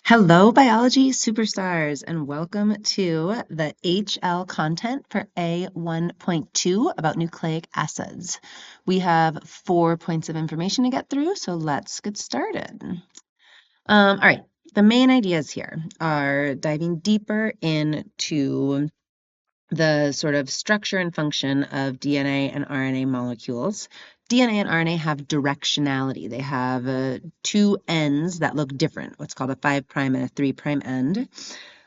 Hello, biology superstars, and welcome to the HL content for A1.2 about nucleic acids. We have 4 points of information to get through, so let's get started. All right, the main ideas here are diving deeper into the sort of structure and function of DNA and RNA molecules. DNA and RNA have directionality. They have two ends that look different, what's called a 5' and a 3' end. In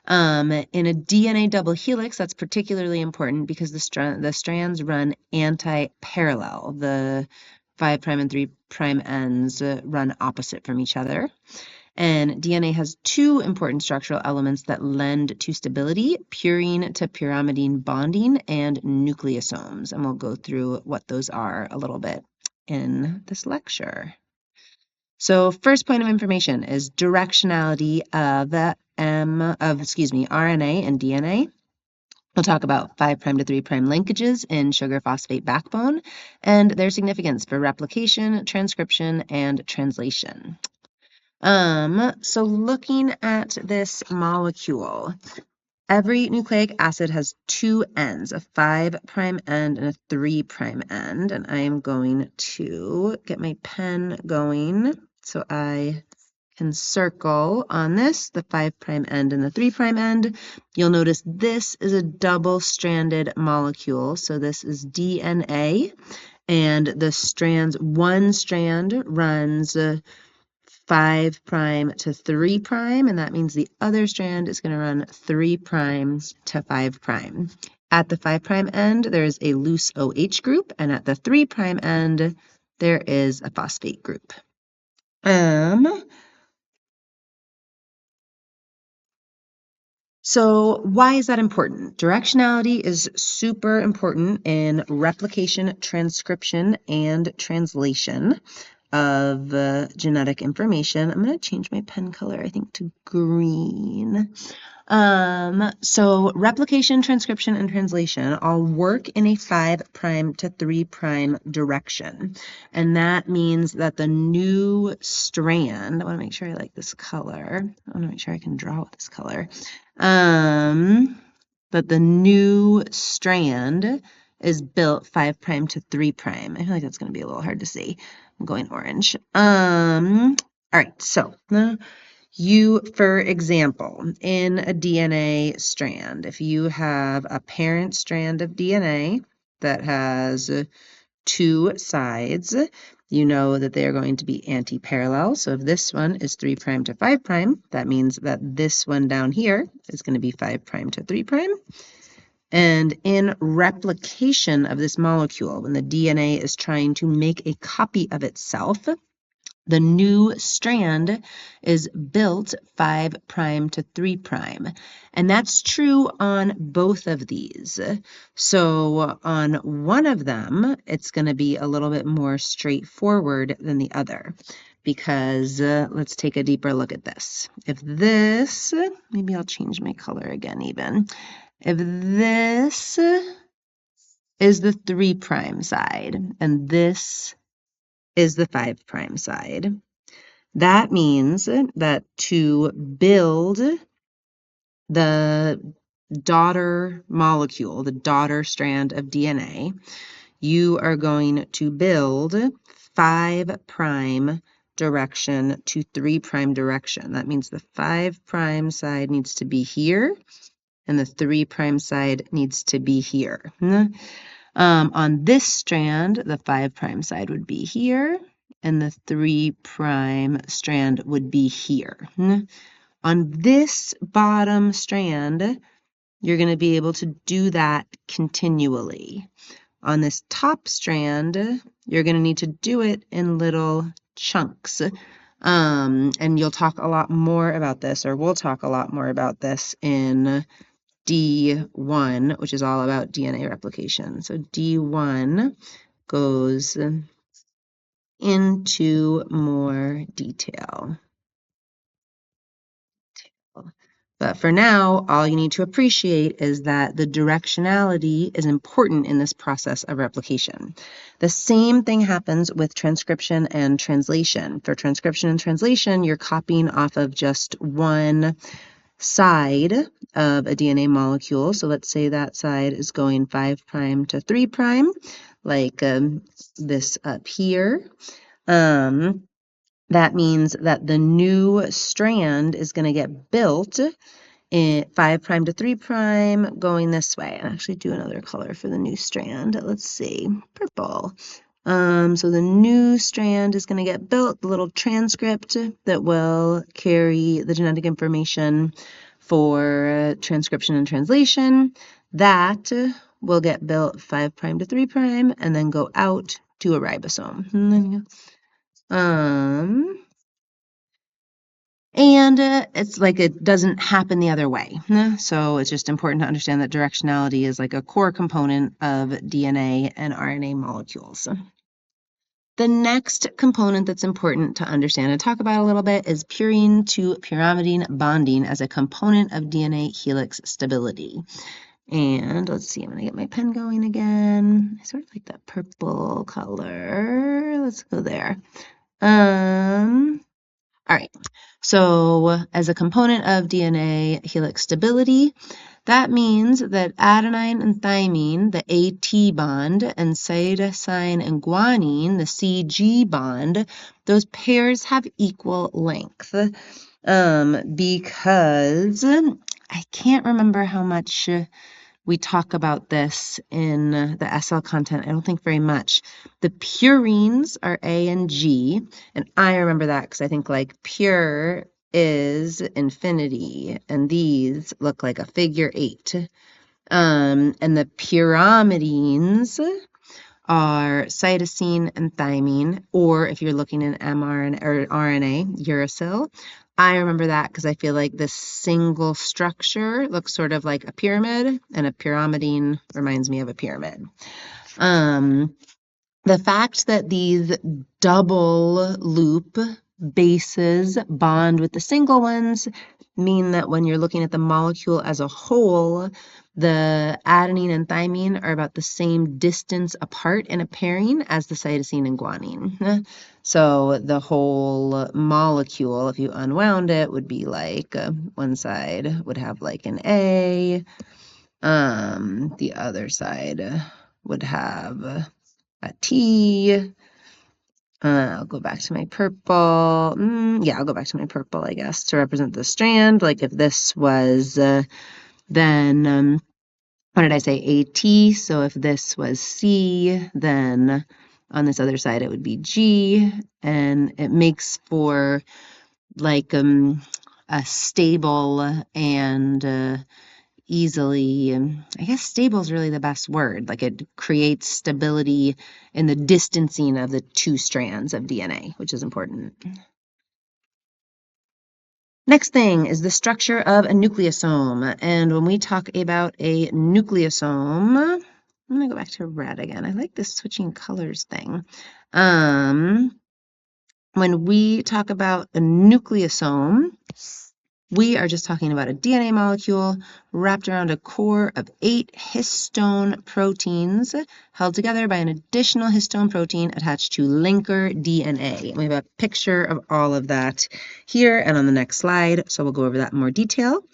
a DNA double helix, that's particularly important because the strands run anti-parallel. The 5' and 3' ends run opposite from each other. And DNA has two important structural elements that lend to stability: purine to pyrimidine bonding and nucleosomes. And we'll go through what those are a little bit in this lecture. So first point of information is directionality of RNA and DNA. We'll talk about 5' to 3' linkages in sugar phosphate backbone and their significance for replication, transcription, and translation. So looking at this molecule, every nucleic acid has two ends, a 5' end and a 3' end. And I am going to get my pen going so I can circle on this, the 5' end and the 3' end. You'll notice this is a double-stranded molecule. So this is DNA, and the strands, one strand runs 5' to 3', and that means the other strand is going to run 3' to 5'. At the 5' end, there is a loose OH group, and at the 3' end, there is a phosphate group. So why is that important? Directionality is super important in replication, transcription, and translation of genetic information. I'm going to change my pen color, I think, to green. So replication, transcription, and translation all work in a 5' to 3' direction. And that means that the new strand, I want to make sure I like this color. I want to make sure I can draw with this color. But the new strand is built 5' to 3'. I feel like that's going to be a little hard to see. I'm going orange. All right, so for example, in a DNA strand, if you have a parent strand of DNA that has two sides, you know that they are going to be anti-parallel. So if this one is 3' to 5', that means that this one down here is going to be 5' to 3'. And in replication of this molecule, when the DNA is trying to make a copy of itself, the new strand is built 5' to 3'. And that's true on both of these. So on one of them, it's going to be a little bit more straightforward than the other. Because let's take a deeper look at this. If this, maybe I'll change my color again even. If this is the 3' side and this is the 5' side, that means that to build the daughter molecule, the daughter strand of DNA, you are going to build 5' direction to 3' direction. That means the 5' side needs to be here, and the 3' side needs to be here. On this strand, the 5' side would be here, and the 3' strand would be here. On this bottom strand, you're going to be able to do that continually. On this top strand, you're going to need to do it in little chunks. And you'll talk a lot more about this, or we'll talk a lot more about this in D1, which is all about DNA replication. So D1 goes into more detail. But for now, all you need to appreciate is that the directionality is important in this process of replication. The same thing happens with transcription and translation. For transcription and translation, you're copying off of just one side of a DNA molecule. So let's say that side is going 5' to 3', like this up here. That means that the new strand is going to get built in 5' to 3' going this way. And actually do another color for the new strand. Let's see, purple. So the new strand is going to get built, the little transcript that will carry the genetic information for transcription and translation. That will get built 5' to 3' and then go out to a ribosome. And it's like it doesn't happen the other way. So it's just important to understand that directionality is like a core component of DNA and RNA molecules. The next component that's important to understand and talk about a little bit is purine to pyrimidine bonding as a component of DNA helix stability. And let's see, I'm going to get my pen going again. I sort of like that purple color. Let's go there. All right, so as a component of DNA helix stability, that means that adenine and thymine, the AT bond, and cytosine and guanine, the CG bond, those pairs have equal length because I can't remember how much we talk about this in the SL content. I don't think very much. The purines are A and G, and I remember that because I think like pure is infinity, and these look like a figure 8. And the pyrimidines are cytosine and thymine, or if you're looking in mRNA or RNA, uracil. I remember that because I feel like this single structure looks sort of like a pyramid, and a pyrimidine reminds me of a pyramid. The fact that these double loop bases bond with the single ones mean that when you're looking at the molecule as a whole, the adenine and thymine are about the same distance apart in a pairing as the cytosine and guanine. So the whole molecule, if you unwound it, would be like one side would have like an A, the other side would have a T. I'll go back to my purple. Yeah, I'll go back to my purple, I guess, to represent the strand. Like if this was then, what did I say, AT? So if this was C, then on this other side it would be G, and it makes for like a stable and easily, I guess stable is really the best word. Like it creates stability in the distancing of the two strands of DNA, which is important. Next thing is the structure of a nucleosome. And when we talk about a nucleosome, I'm going to go back to red again. I like this switching colors thing. When we talk about a nucleosome, we are just talking about a DNA molecule wrapped around a core of 8 histone proteins held together by an additional histone protein attached to linker DNA. We have a picture of all of that here and on the next slide, so we'll go over that in more detail.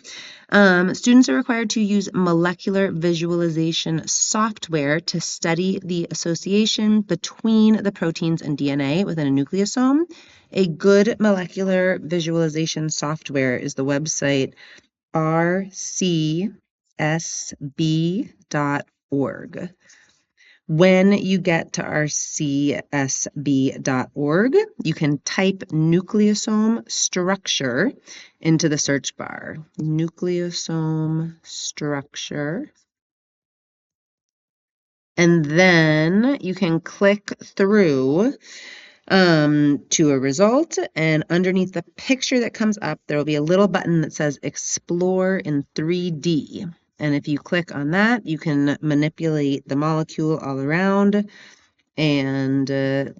Students are required to use molecular visualization software to study the association between the proteins and DNA within a nucleosome. A good molecular visualization software is the website rcsb.org. When you get to rcsb.org, you can type nucleosome structure into the search bar. Nucleosome structure. And then you can click through to a result, and underneath the picture that comes up, there will be a little button that says Explore in 3D. And if you click on that, you can manipulate the molecule all around and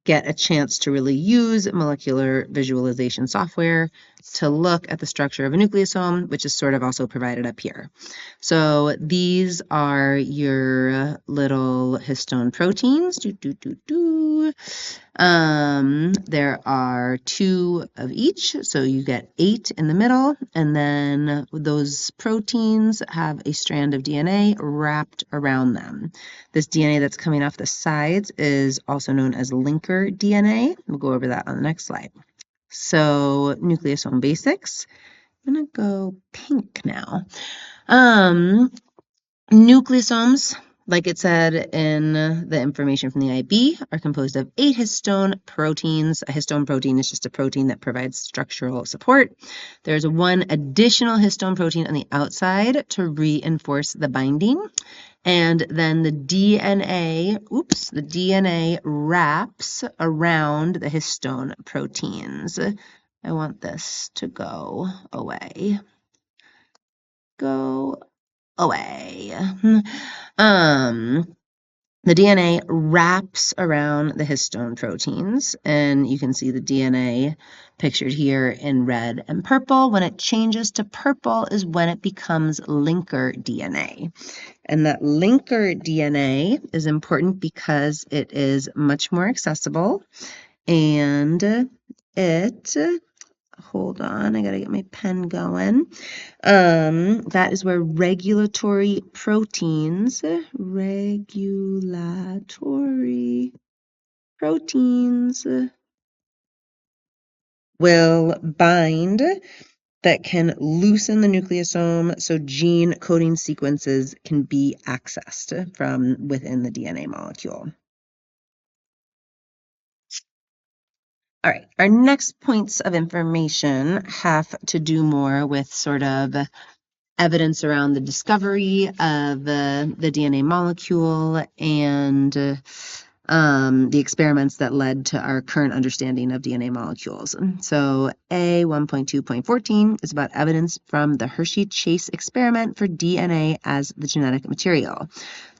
get a chance to really use molecular visualization software to look at the structure of a nucleosome, which is sort of also provided up here. So these are your little histone proteins. There are 2 of each, so you get 8 in the middle, and then those proteins have a strand of DNA wrapped around them. This DNA that's coming off the sides is also known as linker DNA. We'll go over that on the next slide. So nucleosome basics. I'm gonna go pink now. Nucleosomes, like it said in the information from the IB, are composed of 8 histone proteins. A histone protein is just a protein that provides structural support. There's 1 additional histone protein on the outside to reinforce the binding. And then the DNA wraps around the histone proteins. I want this to go away. Go away. The DNA wraps around the histone proteins, and you can see the DNA pictured here in red and purple. When it changes to purple is when it becomes linker DNA. And that linker DNA is important because it is much more accessible, and hold on, I gotta get my pen going. That is where regulatory proteins will bind that can loosen the nucleosome so gene coding sequences can be accessed from within the DNA molecule. All right, our next points of information have to do more with sort of evidence around the discovery of the DNA molecule and the experiments that led to our current understanding of DNA molecules. So A1.2.14 is about evidence from the Hershey-Chase experiment for DNA as the genetic material.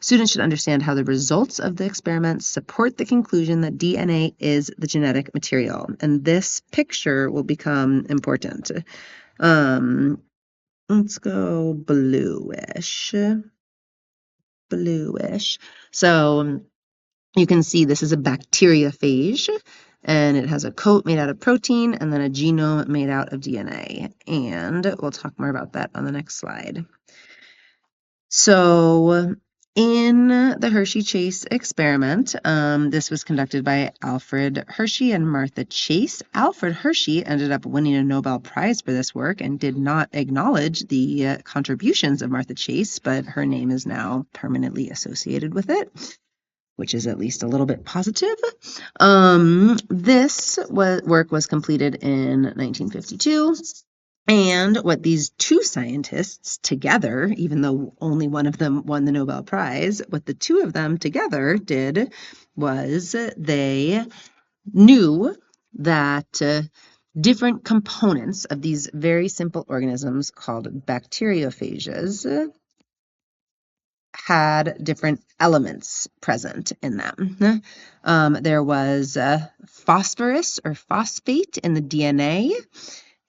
Students should understand how the results of the experiment support the conclusion that DNA is the genetic material. And this picture will become important. Let's go bluish. So you can see this is a bacteriophage, and it has a coat made out of protein and then a genome made out of DNA. And we'll talk more about that on the next slide. So in the Hershey-Chase experiment, this was conducted by Alfred Hershey and Martha Chase. Alfred Hershey ended up winning a Nobel Prize for this work and did not acknowledge the contributions of Martha Chase, but her name is now permanently associated with it, which is at least a little bit positive. This work was completed in 1952. And what these 2 scientists together, even though only one of them won the Nobel Prize, what the 2 of them together did was they knew that different components of these very simple organisms called bacteriophages had different elements present in them. There was phosphorus or phosphate in the DNA,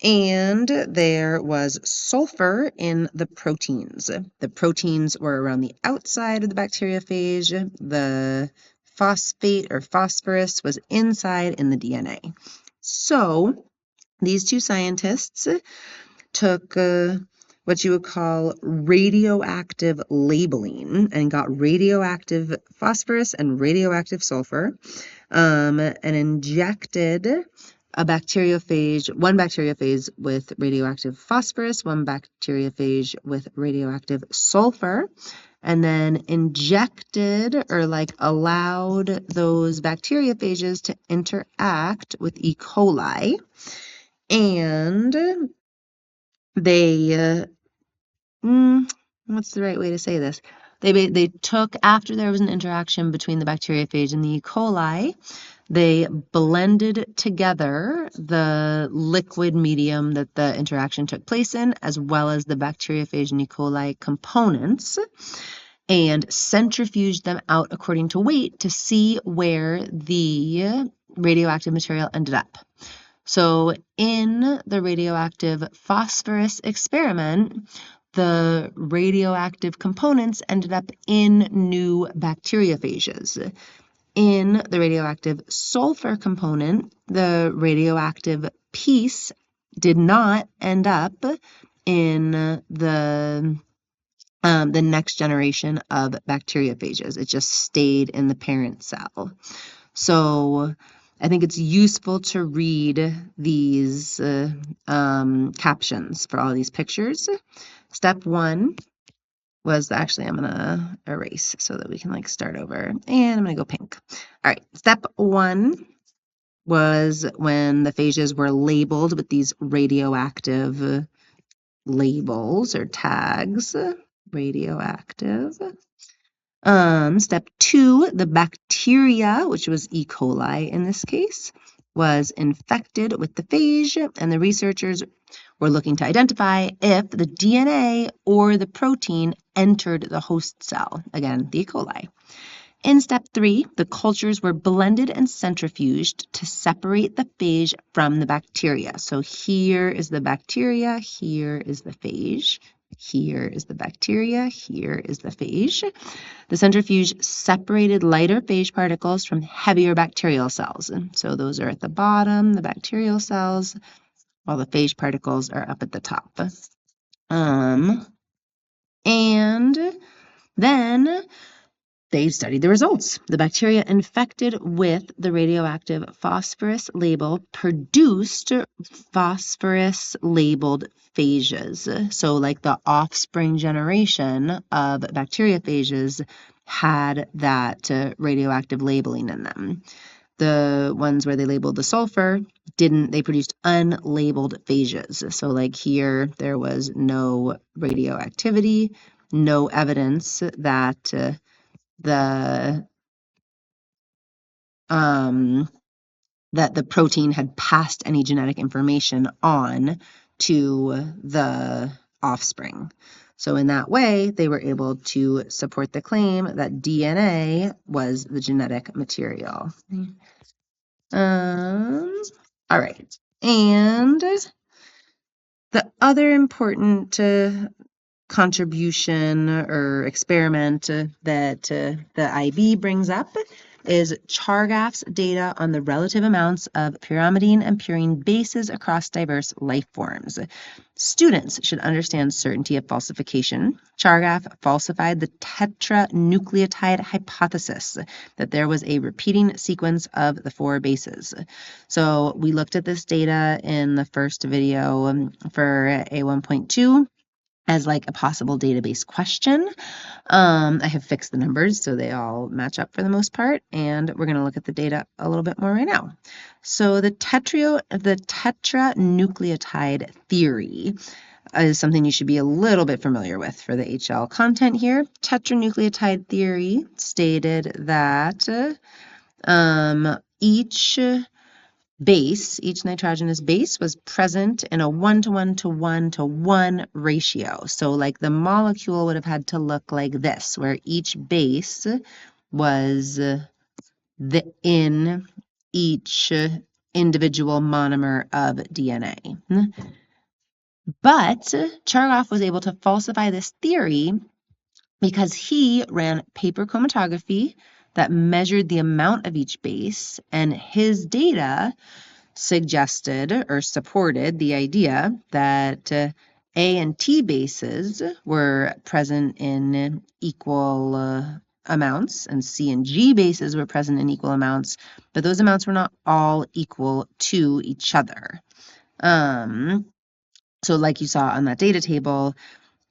and there was sulfur in the proteins. The proteins were around the outside of the bacteriophage. The phosphate or phosphorus was inside in the DNA. So these 2 scientists took what you would call radioactive labeling and got radioactive phosphorus and radioactive sulfur and injected one bacteriophage with radioactive phosphorus, one bacteriophage with radioactive sulfur, and then injected or allowed those bacteriophages to interact with E. coli. And they, what's the right way to say this? They took, after there was an interaction between the bacteriophage and the E. coli, they blended together the liquid medium that the interaction took place in, as well as the bacteriophage and E. coli components, and centrifuged them out according to weight to see where the radioactive material ended up. So in the radioactive phosphorus experiment, the radioactive components ended up in new bacteriophages. In the radioactive sulfur component, the radioactive piece did not end up in the next generation of bacteriophages. It just stayed in the parent cell. So I think it's useful to read these captions for all these pictures. Step 1 was actually, I'm gonna erase so that we can like start over, and I'm gonna go pink. All right, step 1 was when the phages were labeled with these radioactive labels or tags, radioactive. Step 2, the bacteria, which was E. coli in this case, was infected with the phage, and the researchers were looking to identify if the DNA or the protein entered the host cell, again, the E. coli. In step 3, the cultures were blended and centrifuged to separate the phage from the bacteria. So here is the bacteria, here is the phage, here is the bacteria, here is the phage. The centrifuge separated lighter phage particles from heavier bacterial cells. And so those are at the bottom, the bacterial cells, while the phage particles are up at the top. And then they studied the results. The bacteria infected with the radioactive phosphorus label produced phosphorus labeled phages. So like the offspring generation of bacteriophages had that radioactive labeling in them. The ones where they labeled the sulfur didn't, they produced unlabeled phages. So like here, there was no radioactivity, no evidence that the that the protein had passed any genetic information on to the offspring. So in that way, they were able to support the claim that DNA was the genetic material. All right. And the other important contribution or experiment that the IB brings up is Chargaff's data on the relative amounts of pyrimidine and purine bases across diverse life forms. Students should understand certainty of falsification. Chargaff falsified the tetranucleotide hypothesis that there was a repeating sequence of the 4 bases. So we looked at this data in the first video for A1.2 as like a possible database question. I have fixed the numbers so they all match up for the most part, and we're going to look at the data a little bit more right now. So the tetranucleotide theory is something you should be a little bit familiar with for the HL content here. Tetranucleotide theory stated that each nitrogenous base was present in a 1:1:1:1 ratio. So like the molecule would have had to look like this, where each base was in each individual monomer of DNA. But Chargaff was able to falsify this theory because he ran paper chromatography that measured the amount of each base, and his data suggested or supported the idea that A and T bases were present in equal amounts, and C and G bases were present in equal amounts, but those amounts were not all equal to each other. So like you saw on that data table,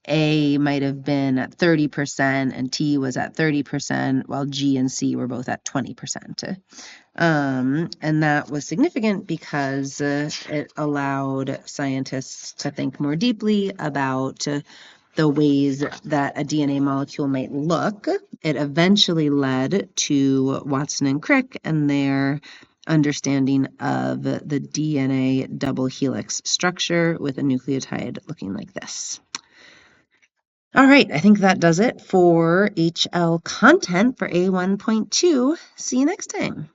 A might have been at 30% and T was at 30%, while G and C were both at 20%. And that was significant because it allowed scientists to think more deeply about the ways that a DNA molecule might look. It eventually led to Watson and Crick and their understanding of the DNA double helix structure with a nucleotide looking like this. All right, I think that does it for HL content for A1.2. See you next time.